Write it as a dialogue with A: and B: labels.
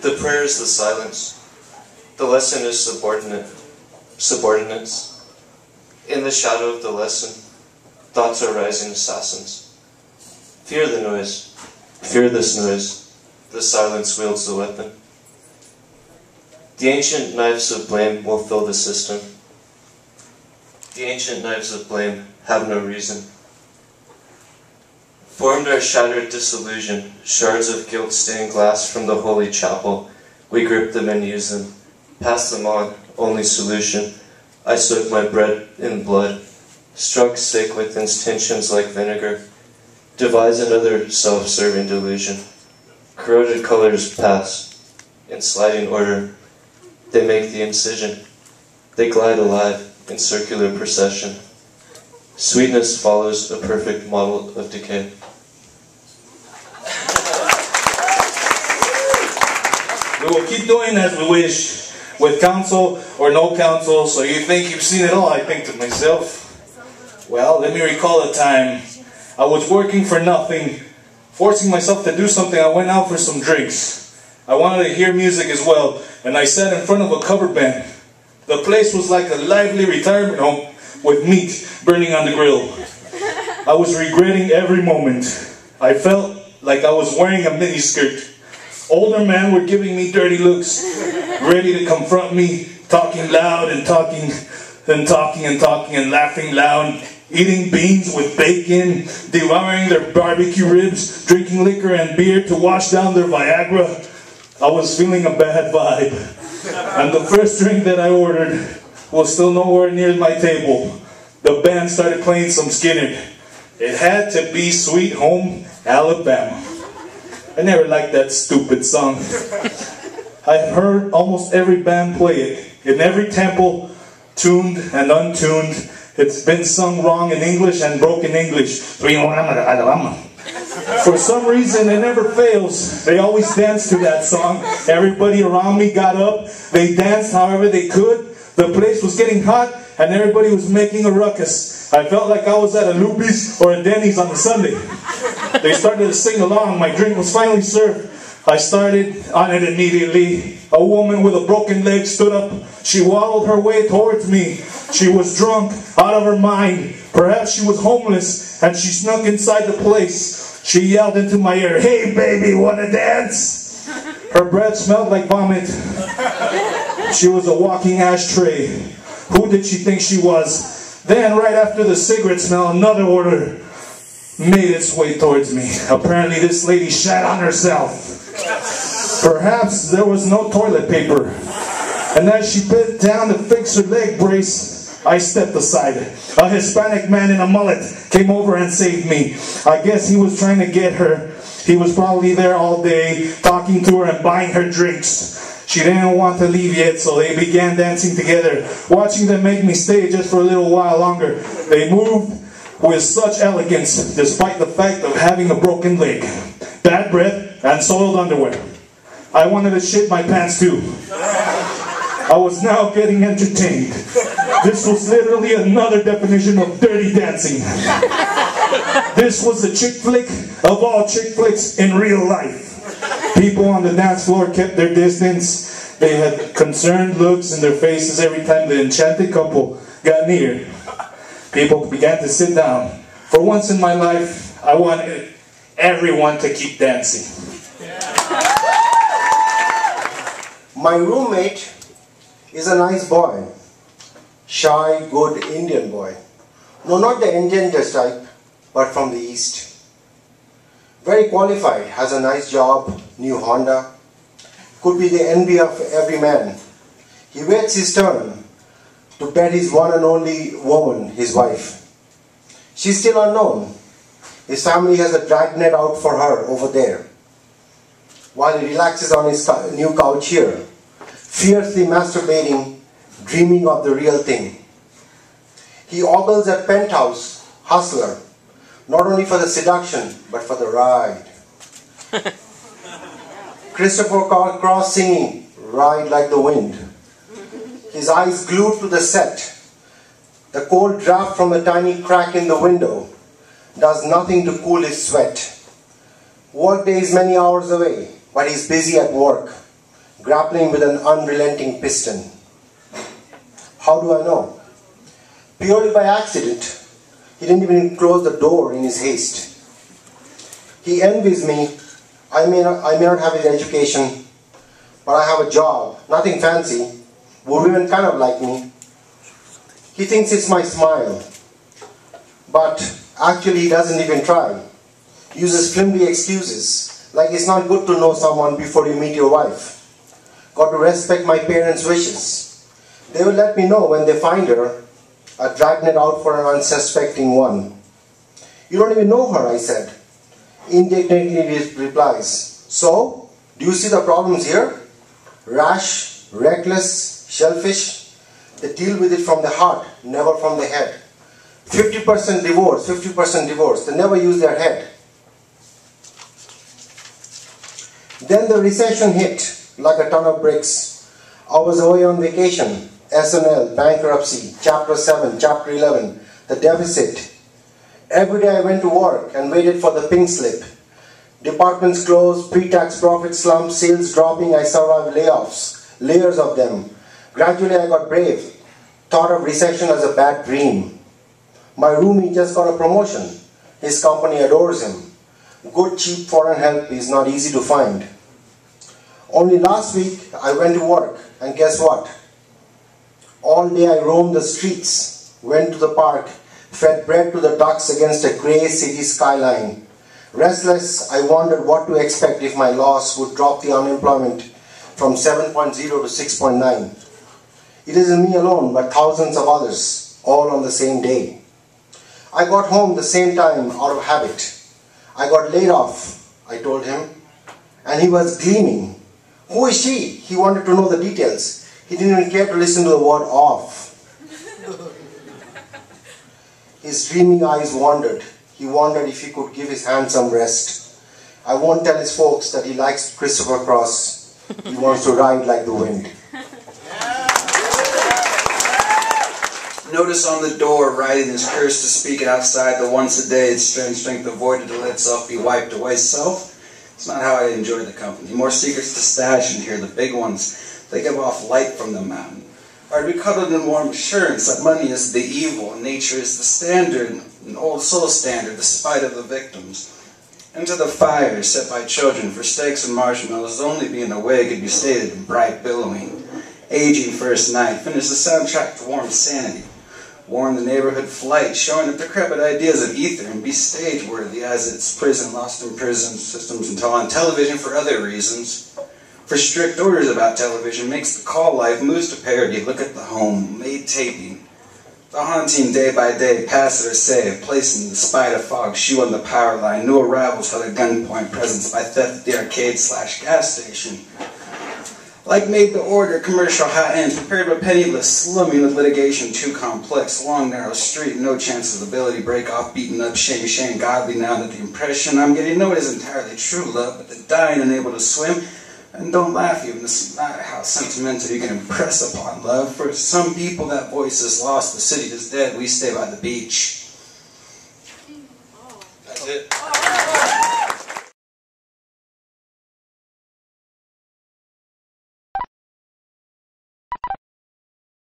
A: The prayer is the silence. The lesson is subordinates. In the shadow of the lesson, thoughts are rising assassins. Fear the noise. Fear this noise. The silence wields the weapon. The ancient knives of blame will fill the system. The ancient knives of blame have no reason. Formed our shattered disillusion, shards of guilt-stained glass from the holy chapel. We grip them and use them. Pass them on, only solution. I soak my bread in blood. Struck sick with intentions like vinegar. Devise another self-serving delusion. Corroded colors pass. In sliding order, they make the incision. They glide alive in circular procession. Sweetness follows a perfect model of decay.
B: We will keep doing as we wish, with counsel or no counsel. So you think you've seen it all? I think to myself, well, let me recall a time. I was working for nothing, forcing myself to do something. I went out for some drinks. I wanted to hear music as well, and I sat in front of a cover band. The place was like a lively retirement home with meat burning on the grill. I was regretting every moment. I felt like I was wearing a miniskirt. Older men were giving me dirty looks, ready to confront me, talking loud and talking and talking and talking and laughing loud, eating beans with bacon, devouring their barbecue ribs, drinking liquor and beer to wash down their Viagra. I was feeling a bad vibe. And the first drink that I ordered was still nowhere near my table. The band started playing some Skinner. It had to be Sweet Home Alabama. I never liked that stupid song. I've heard almost every band play it. In every tempo, tuned and untuned. It's been sung wrong in English and broken English. For some reason, it never fails. They always dance to that song. Everybody around me got up. They danced however they could. The place was getting hot and everybody was making a ruckus. I felt like I was at a Luby's or a Denny's on a Sunday. They started to sing along. My drink was finally served. I started on it immediately. A woman with a broken leg stood up. She waddled her way towards me. She was drunk, out of her mind. Perhaps she was homeless, and she snuck inside the place. She yelled into my ear, "Hey baby, wanna dance?" Her breath smelled like vomit. She was a walking ashtray. Who did she think she was? Then, right after the cigarette smell, another order made its way towards me. Apparently this lady shat on herself. Perhaps there was no toilet paper. And as she bent down to fix her leg brace, I stepped aside. A Hispanic man in a mullet came over and saved me. I guess he was trying to get her. He was probably there all day, talking to her and buying her drinks. She didn't want to leave yet, so they began dancing together. Watching them make me stay just for a little while longer. They moved with such elegance, despite the fact of having a broken leg, bad breath, and soiled underwear. I wanted to shit my pants too. I was now getting entertained. This was literally another definition of dirty dancing. This was a chick flick of all chick flicks in real life. People on the dance floor kept their distance. They had concerned looks in their faces every time the enchanted couple got near. People began to sit down. For once in my life, I wanted everyone to keep dancing.
C: My roommate is a nice boy. Shy, good Indian boy. No, not the Indian type, but from the East. Very qualified, has a nice job, new Honda. Could be the envy of every man. He waits his turn to bed his one and only woman, his wife. She's still unknown. His family has a dragnet out for her over there. While he relaxes on his new couch here, fiercely masturbating, dreaming of the real thing. He ogles at Penthouse, Hustler, not only for the seduction, but for the ride. Christopher Cross singing, "Ride Like the Wind." His eyes glued to the set. The cold draft from a tiny crack in the window does nothing to cool his sweat. Work day is many hours away, but he's busy at work. grappling with an unrelenting piston. How do I know? Purely by accident. He didn't even close the door in his haste. He envies me. I may not have his education, but I have a job, nothing fancy, would even kind of like me. He thinks it's my smile, but actually he doesn't even try. He uses flimsy excuses, like it's not good to know someone before you meet your wife. Got to respect my parents' wishes. They will let me know when they find her. A dragnet out for an unsuspecting one. You don't even know her, I said. Indignantly replies, so, do you see the problems here? Rash, reckless, selfish. They deal with it from the heart, never from the head. 50% divorce, 50% divorce. They never use their head. Then the recession hit like a ton of bricks. I was away on vacation. SNL, bankruptcy, Chapter 7, Chapter 11, the deficit. Every day I went to work and waited for the pink slip. Departments closed, pre-tax profit slump, sales dropping, I survived layoffs, layers of them. Gradually I got brave, thought of recession as a bad dream. My roomie just got a promotion. His company adores him. Good cheap foreign help is not easy to find. Only last week I went to work and guess what? All day I roamed the streets, went to the park, fed bread to the ducks against a grey city skyline. Restless, I wondered what to expect if my loss would drop the unemployment from 7.0 to 6.9. It isn't me alone, but thousands of others, all on the same day. I got home the same time out of habit. I got laid off, I told him, and he was gleaming. Who is she? He wanted to know the details. He didn't even care to listen to the word off. His dreamy eyes wandered. He wondered if he could give his hand some rest. I won't tell his folks that he likes Christopher Cross. He wants to ride like the wind.
D: Notice on the door, writing his curse to speak it outside, the once a day, its strength avoided to let itself be wiped away. Self, it's not how I enjoy the company. More secrets to stash in here, the big ones. They give off light from the mountain. Are we cuddled in warm assurance that money is the evil and nature is the standard, an old soul standard, the spite of the victims? Into the fire set by children for steaks and marshmallows, only being away could be stated in bright billowing. Aging first night, finish the soundtrack to warm sanity. Warn the neighborhood flight, showing the decrepit ideas of ether and be stage-worthy as its prison lost in prison systems until on television for other reasons. For strict orders about television makes the call life moves to parody. Look at the home, made taping. The haunting day by day, pass it or save, placing the spite of fog, shoe on the power line, new arrivals held at gunpoint, presence by theft at the arcade/gas station. Like made to order, commercial high ends, prepared but penniless, slumming with litigation too complex, long narrow street, no chances of ability, break off, beaten up, shame, godly now that the impression I'm getting, no it isn't entirely true love, but the dying unable to swim. And don't laugh even, this is not how sentimental you can impress upon love. For some people that voice is lost, the city is dead, we stay by the beach.